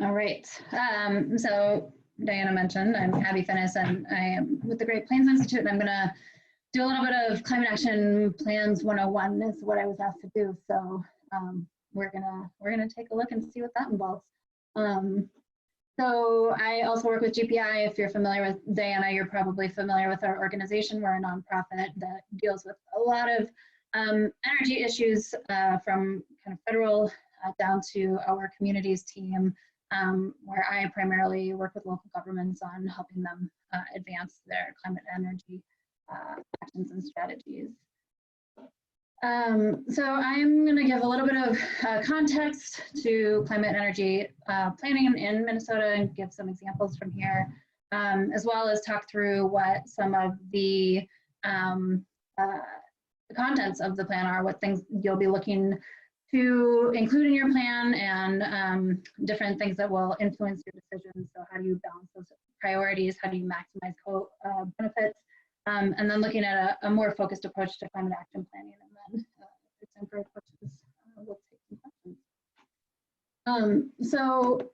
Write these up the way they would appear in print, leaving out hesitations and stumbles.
All right. So Diana mentioned I'm Abby Finis, and I am with the Great Plains Institute, and I'm going to do a little bit of climate action plans 101 is what I was asked to do. So we're gonna take a look and see what that involves. So I also work with GPI. If you're familiar with Diana, you're probably familiar with our organization. We're a nonprofit that deals with a lot of energy issues from kind of federal down to our communities team, where I primarily work with local governments on helping them advance their climate energy actions and strategies. So I'm going to give a little bit of context to climate energy planning in Minnesota and give some examples from here, as well as talk through what some of the contents of the plan are, what things you'll be looking to include in your plan, and different things that will influence your decisions. So how do you balance those priorities? How do you maximize benefits? And then looking at a more focused approach to climate action planning. And then if it's time for questions, we'll take some questions. So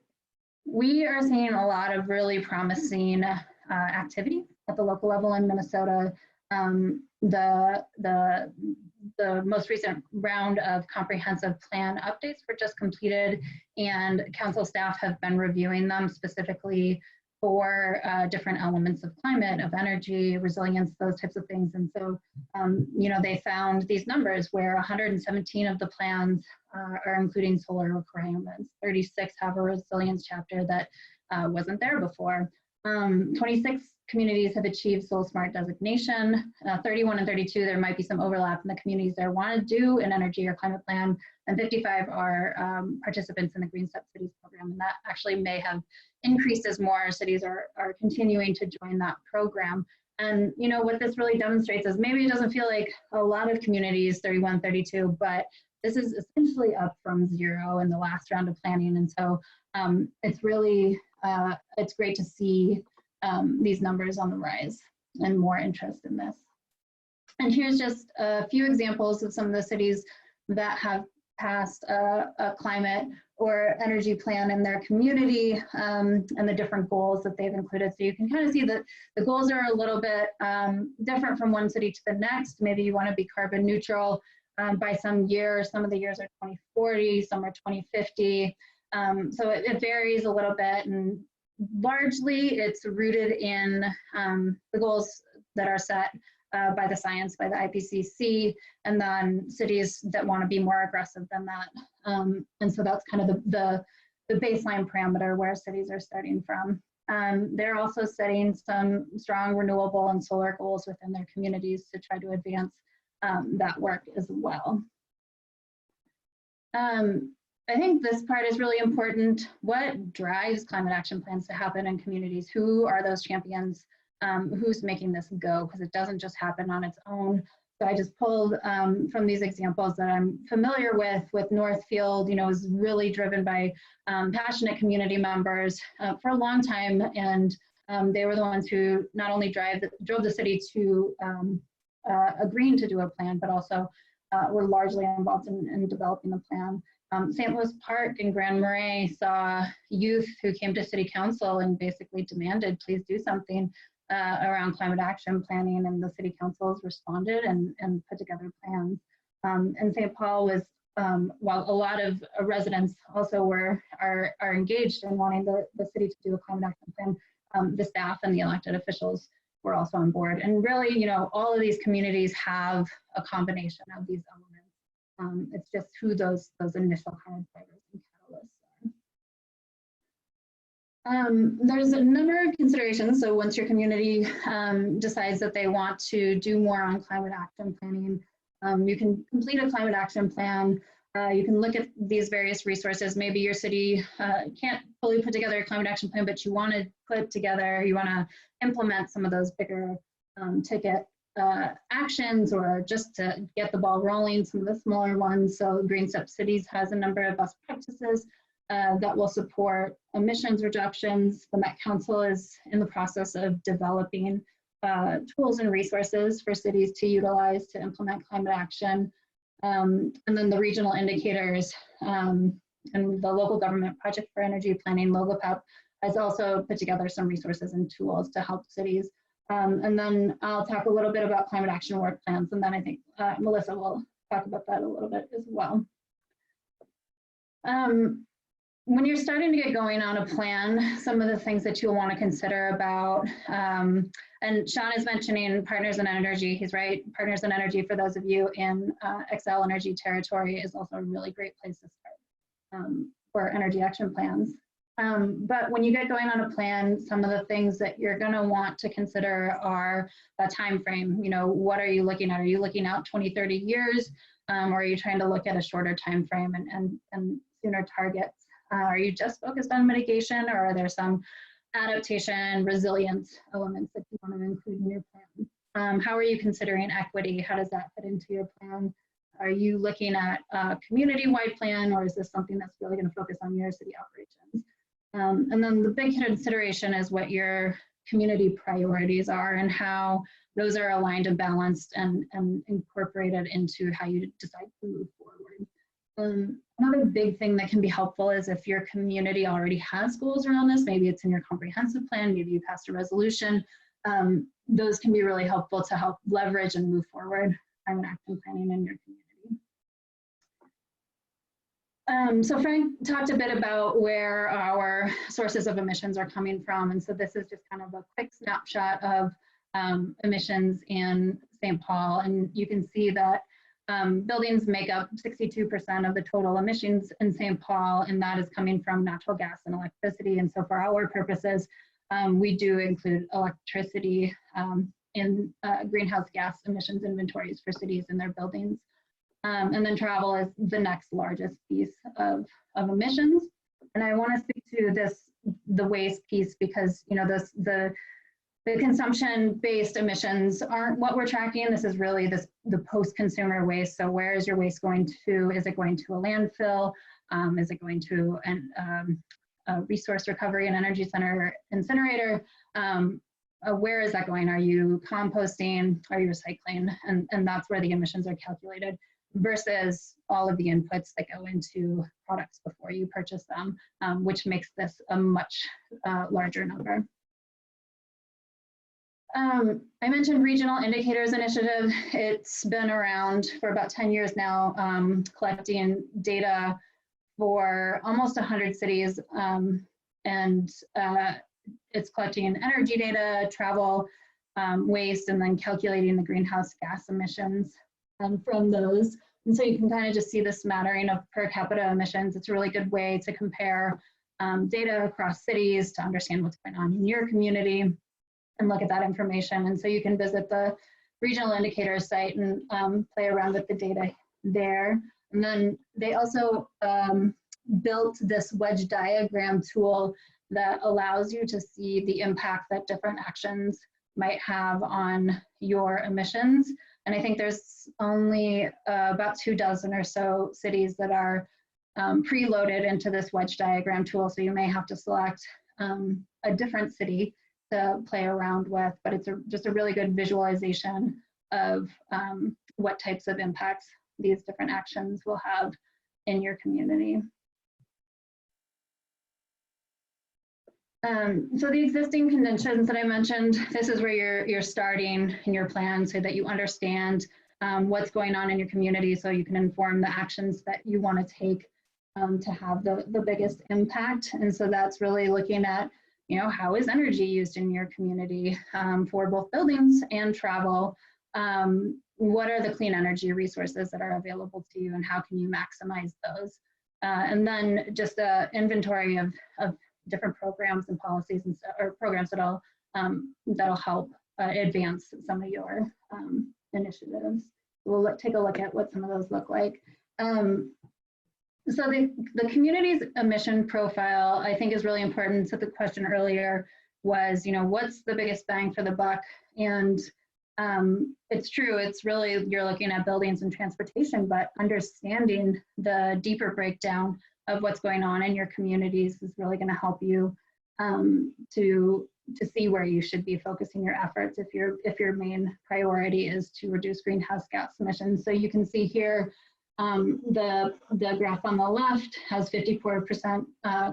we are seeing a lot of really promising activity at the local level in Minnesota. The most recent round of comprehensive plan updates were just completed, and council staff have been reviewing them specifically for different elements of climate, of energy, resilience, those types of things. And so, you know, they found these numbers where 117 of the plans are including solar requirements. 36 have a resilience chapter that wasn't there before. 26 communities have achieved Soul Smart designation. 31 and 32, there might be some overlap in the communities that want to do an energy or climate plan, and 55 are participants in the GreenStep Cities program, and that actually may have increased as more cities are continuing to join that program. And you know what this really demonstrates is maybe it doesn't feel like a lot of communities, 31, 32, but this is essentially up from 0 in the last round of planning. And so it's really, it's great to see these numbers on the rise and more interest in this. And here's just a few examples of some of the cities that have passed a climate or energy plan in their community, and the different goals that they've included. So you can kind of see that the goals are a little bit different from one city to the next. Maybe you want to be carbon neutral by some year. Some of the years are 2040, some are 2050. So it varies a little bit, and largely it's rooted in the goals that are set by the science, by the IPCC, and then cities that want to be more aggressive than that. And so that's kind of the baseline parameter where cities are starting from. They're also setting some strong renewable and solar goals within their communities to try to advance that work as well. I think this part is really important. What drives climate action plans to happen in communities? Who are those champions? Who's making this go? Because it doesn't just happen on its own. So I just pulled from these examples that I'm familiar with Northfield, you know, is really driven by passionate community members for a long time. And they were the ones who not only drove the city to agreeing to do a plan, but also were largely involved in developing the plan. St. Louis Park and Grand Marais saw youth who came to city council and basically demanded, please do something around climate action planning, and the city councils responded and put together plans. And St. Paul was, while a lot of residents also are engaged in wanting the city to do a climate action plan, the staff and the elected officials were also on board. And really, you know, all of these communities have a combination of these elements. It's just who those initial kind of drivers and catalysts are. There's a number of considerations. So once your community decides that they want to do more on climate action planning, you can complete a climate action plan. You can look at these various resources. Maybe your city can't fully put together a climate action plan, but you want to put together, you want to implement some of those bigger ticket actions, or just to get the ball rolling, some of the smaller ones. So GreenStep Cities has a number of best practices that will support emissions reductions. The Met Council is in the process of developing tools and resources for cities to utilize to implement climate action. And then the regional indicators, And the Local Government Project for Energy Planning, LOGOPEP, has also put together some resources and tools to help cities. And then I'll talk a little bit about climate action work plans, and then I think Melissa will talk about that a little bit as well. When you're starting to get going on a plan, some of the things that you'll want to consider about, and Sean is mentioning Partners in Energy, he's right, Partners in Energy, for those of you in Xcel Energy territory, is also a really great place to start for energy action plans. But when you get going on a plan, some of the things that you're going to want to consider are the time frame. You know, what are you looking at? Are you looking out 20, 30 years? Or are you trying to look at a shorter time frame and sooner targets? Are you just focused on mitigation, or are there some adaptation, resilience elements that you want to include in your plan? How are you considering equity? How does that fit into your plan? Are you looking at a community-wide plan, or is this something that's really going to focus on your city operations? And then the big consideration is what your community priorities are and how those are aligned and balanced and incorporated into how you decide to move forward. Another big thing that can be helpful is if your community already has goals around this, maybe it's in your comprehensive plan, maybe you passed a resolution, those can be really helpful to help leverage and move forward climate action planning in your community. So Frank talked a bit about where our sources of emissions are coming from, and so this is just kind of a quick snapshot of emissions in St. Paul, and you can see that buildings make up 62% of the total emissions in St. Paul, and that is coming from natural gas and electricity. And so for our purposes, we do include electricity in greenhouse gas emissions inventories for cities and their buildings. And then travel is the next largest piece of emissions. And I want to speak to the waste piece, because the consumption-based emissions aren't what we're tracking. This is really the post-consumer waste. So where is your waste going to? Is it going to a landfill? Is it going to a resource recovery and energy center incinerator? Where is that going? Are you composting? Are you recycling? And that's where the emissions are calculated, versus all of the inputs that go into products before you purchase them, which makes this a much larger number. I mentioned Regional Indicators Initiative. It's been around for about 10 years now, collecting data for almost 100 cities, and it's collecting energy data, travel, waste, and then calculating the greenhouse gas emissions from those. And so you can kind of just see the smattering of per capita emissions. It's a really good way to compare data across cities to understand what's going on in your community and look at that information. And so you can visit the Regional Indicators site and play around with the data there. And then they also built this wedge diagram tool that allows you to see the impact that different actions might have on your emissions. And I think there's only about 24 or so cities that are preloaded into this wedge diagram tool. So you may have to select a different city to play around with, but it's just a really good visualization of what types of impacts these different actions will have in your community. So the existing conditions that I mentioned, this is where you're starting in your plan so that you understand what's going on in your community, so you can inform the actions that you want to take to have the biggest impact. And so that's really looking at, how is energy used in your community for both buildings and travel? What are the clean energy resources that are available to you, and how can you maximize those? And then just an inventory of different programs and policies or programs that'll help advance some of your initiatives. We'll take a look at what some of those look like. So the community's emission profile, I think, is really important. So the question earlier was, what's the biggest bang for the buck? And it's true, it's really, you're looking at buildings and transportation, but understanding the deeper breakdown of what's going on in your communities is really going to help you to see where you should be focusing your efforts if your main priority is to reduce greenhouse gas emissions. So you can see here The graph on the left has 54%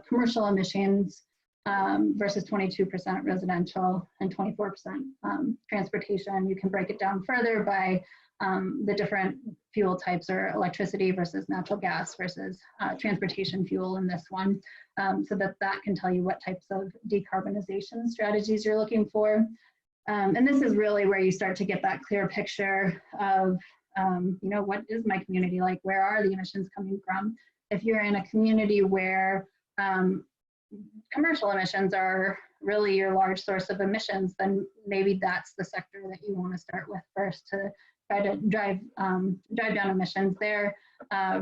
commercial emissions versus 22% residential and 24% transportation. You can break it down further by the different fuel types, or electricity versus natural gas versus transportation fuel in this one, so that can tell you what types of decarbonization strategies you're looking for. And this is really where you start to get that clear picture of what is my community like? Where are the emissions coming from? If you're in a community where commercial emissions are really your large source of emissions, then maybe that's the sector that you want to start with first to try to drive down emissions there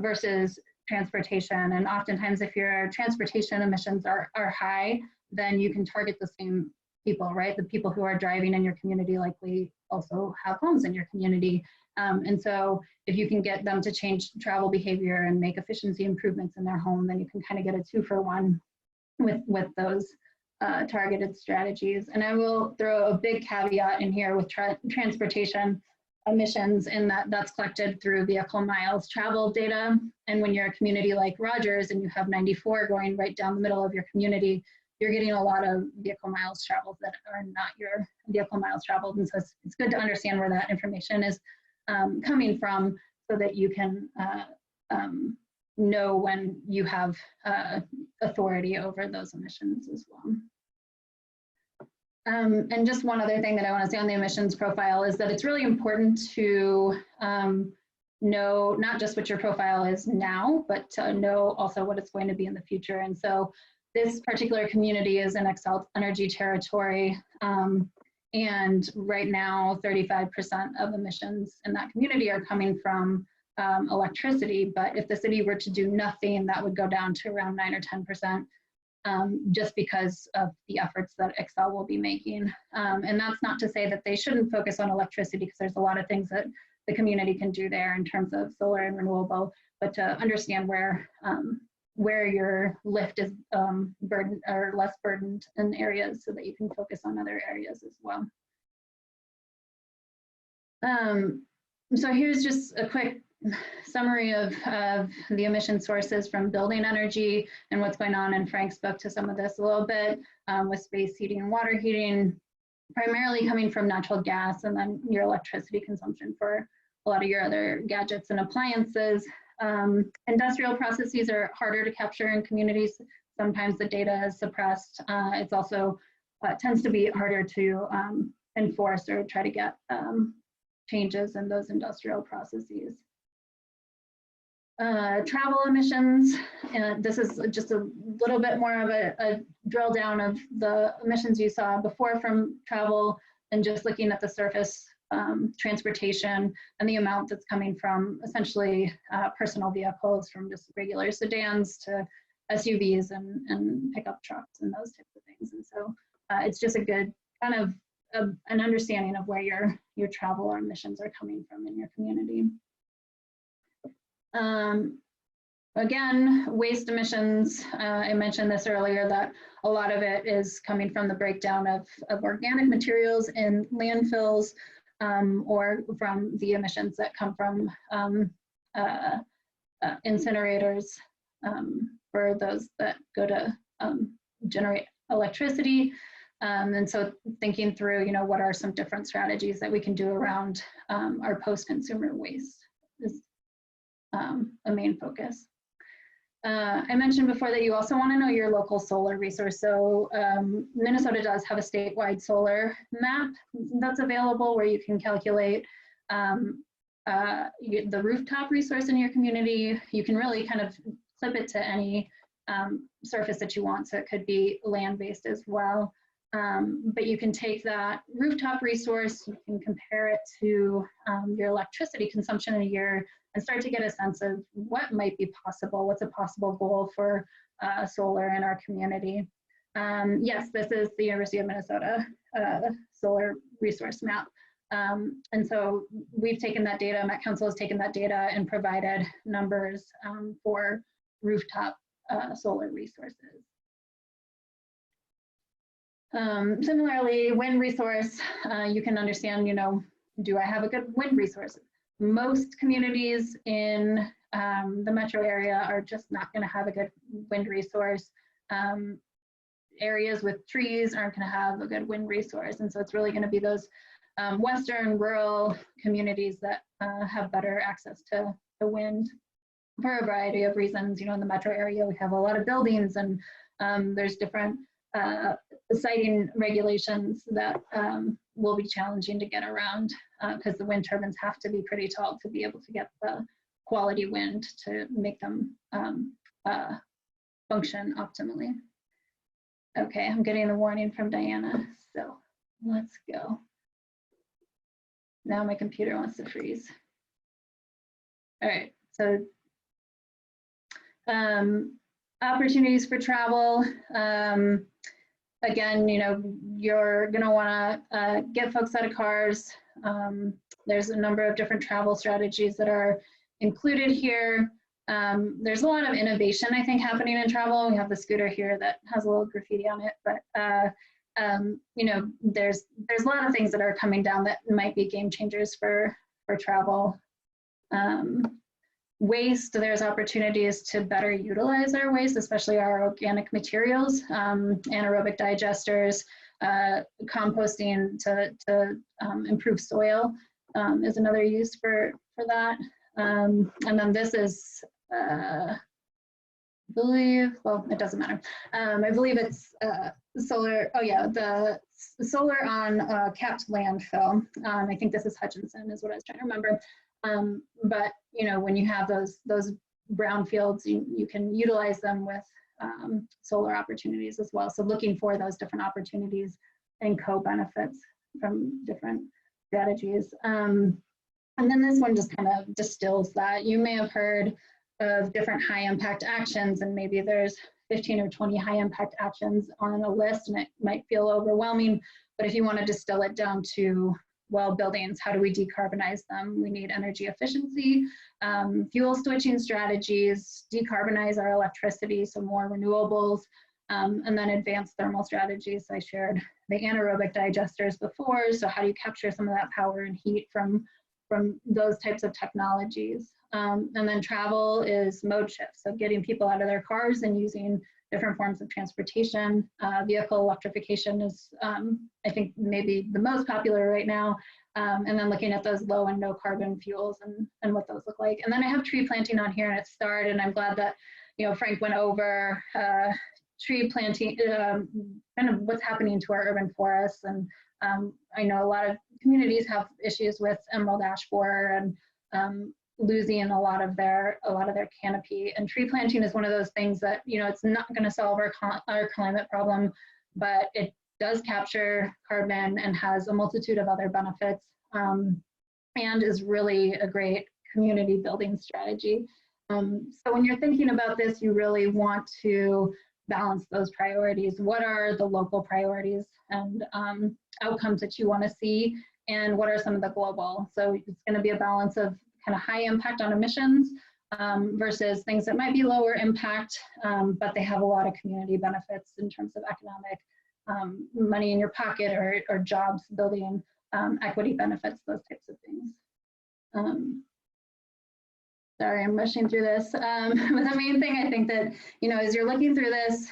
versus transportation. And oftentimes, if your transportation emissions are high, then you can target the same people, right? The people who are driving in your community likely also have homes in your community. And so if you can get them to change travel behavior and make efficiency improvements in their home, then you can kind of get a 2-for-1 with those targeted strategies. And I will throw a big caveat in here with transportation emissions, in that's collected through vehicle miles traveled data. And when you're a community like Rogers and you have 94 going right down the middle of your community, you're getting a lot of vehicle miles traveled that are not your vehicle miles traveled. And so it's good to understand where that information is coming from, so that you can know when you have authority over those emissions as well. And just one other thing that I want to say on the emissions profile is that it's really important to know not just what your profile is now, but to know also what it's going to be in the future. And so this particular community is in Xcel Energy territory. And right now, 35% of emissions in that community are coming from electricity. But if the city were to do nothing, that would go down to around 9 or 10%, just because of the efforts that Xcel will be making. And that's not to say that they shouldn't focus on electricity, because there's a lot of things that the community can do there in terms of solar and renewable, but to understand where your lift is burdened or less burdened in areas, so that you can focus on other areas as well. So here's just a quick summary of the emission sources from building energy and what's going on. And Frank spoke to some of this a little bit with space heating and water heating, primarily coming from natural gas, and then your electricity consumption for a lot of your other gadgets and appliances. Industrial processes are harder to capture in communities. Sometimes the data is suppressed. It's also tends to be harder to enforce or try to get changes in those industrial processes. Travel emissions, this is just a little bit more of a drill down of the emissions you saw before from travel, and just looking at the surface transportation and the amount that's coming from essentially personal vehicles, from just regular sedans to SUVs and pickup trucks and those types of things. And so it's just a good kind of an understanding of where your travel or emissions are coming from in your community. Again, waste emissions, I mentioned this earlier, that a lot of it is coming from the breakdown of organic materials in landfills, or from the emissions that come from incinerators for those that go to generate electricity. And so thinking through, what are some different strategies that we can do around our post-consumer waste is a main focus. I mentioned before that you also want to know your local solar resource. So Minnesota does have a statewide solar map that's available, where you can calculate the rooftop resource in your community. You can really kind of clip it to any surface that you want. So it could be land-based as well. But you can take that rooftop resource, you can compare it to your electricity consumption in a year, and start to get a sense of what might be possible, what's a possible goal for solar in our community. Yes, this is the University of Minnesota solar resource map. And so we've taken that data, Met Council has taken that data and provided numbers for rooftop solar resources. Similarly, wind resource, you can understand, do I have a good wind resource? Most communities in the metro area are just not going to have a good wind resource. Areas with trees aren't going to have a good wind resource. And so it's really going to be those western rural communities that have better access to the wind for a variety of reasons. You know, in the metro area, we have a lot of buildings, and there's different siting regulations that will be challenging to get around because the wind turbines have to be pretty tall to be able to get the quality wind to make them function optimally. Okay, I'm getting the warning from Diana, so let's go. Now my computer wants to freeze. All right, so opportunities for travel. Again, you know, you're gonna wanna get folks out of cars. There's a number of different travel strategies that are included here. There's a lot of innovation, I think, happening in travel. We have the scooter here that has a little graffiti on it, but you know, there's a lot of things that are coming down that might be game changers for travel. Waste, there's opportunities to better utilize our waste, especially our organic materials, anaerobic digesters, composting to improve soil is another use for that. And then this is, I believe, well, it doesn't matter. I believe it's solar, oh yeah, the solar on capped landfill. I think this is Hutchinson is what I was trying to remember. But you know, when you have those brownfields, you can utilize them with solar opportunities as well. So looking for those different opportunities and co-benefits from different strategies. And then this one just kind of distills that. You may have heard of different high impact actions, and maybe there's 15 or 20 high impact actions on a list, and it might feel overwhelming. But if you want to distill it down to, well, buildings, how do we decarbonize them? We need energy efficiency, fuel switching strategies, decarbonize our electricity, so more renewables, and then advanced thermal strategies. I shared the anaerobic digesters before, so how do you capture some of that power and heat from those types of technologies? And then travel is mode shift, so getting people out of their cars and using different forms of transportation. Vehicle electrification is, I think, maybe the most popular right now. And then looking at those low and no carbon fuels and what those look like. And then I have tree planting on here, and it started, and I'm glad that, you know, Frank went over tree planting, kind of what's happening to our urban forests. And I know a lot of communities have issues with emerald ash borer and losing a lot of their canopy. And tree planting is one of those things that, you know, it's not going to solve our climate problem, but it does capture carbon and has a multitude of other benefits, and is really a great community building strategy. So when you're thinking about this, you really want to balance those priorities. What are the local priorities and outcomes that you want to see, and what are some of the global? So it's going to be a balance of kind of high impact on emissions versus things that might be lower impact, but they have a lot of community benefits in terms of economic money in your pocket or jobs building, equity benefits, those types of things. Sorry, I'm rushing through this. But the main thing I think that, you know, as you're looking through this,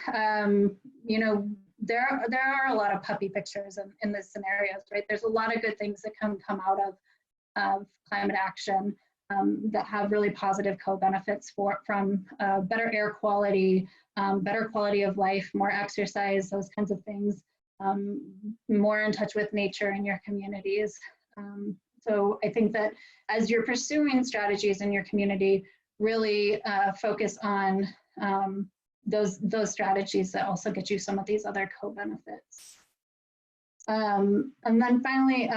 you know, there are a lot of puppy pictures in this scenarios, right? There's a lot of good things that can come out of climate action that have really positive co-benefits from better air quality, better quality of life, more exercise, those kinds of things, more in touch with nature in your communities. So I think that as you're pursuing strategies in your community, really focus on those strategies that also get you some of these other co-benefits. And then finally,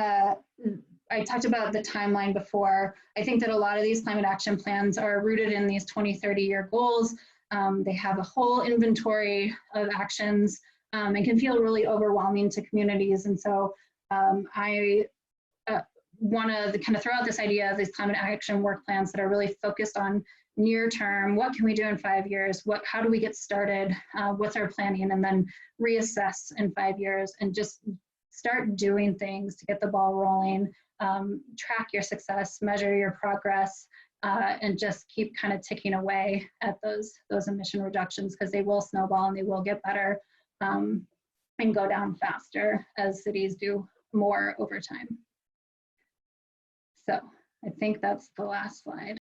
I talked about the timeline before. I think that a lot of these climate action plans are rooted in these 20-30-year goals. They have a whole inventory of actions and can feel really overwhelming to communities. And so I want to kind of throw out this idea of these climate action work plans that are really focused on near term. What can we do in 5 years? How do we get started? What's our planning? And then reassess in 5 years and just start doing things to get the ball rolling. Track your success, measure your progress, and just keep kind of ticking away at those emission reductions, because they will snowball and they will get better and go down faster as cities do more over time. So I think that's the last slide.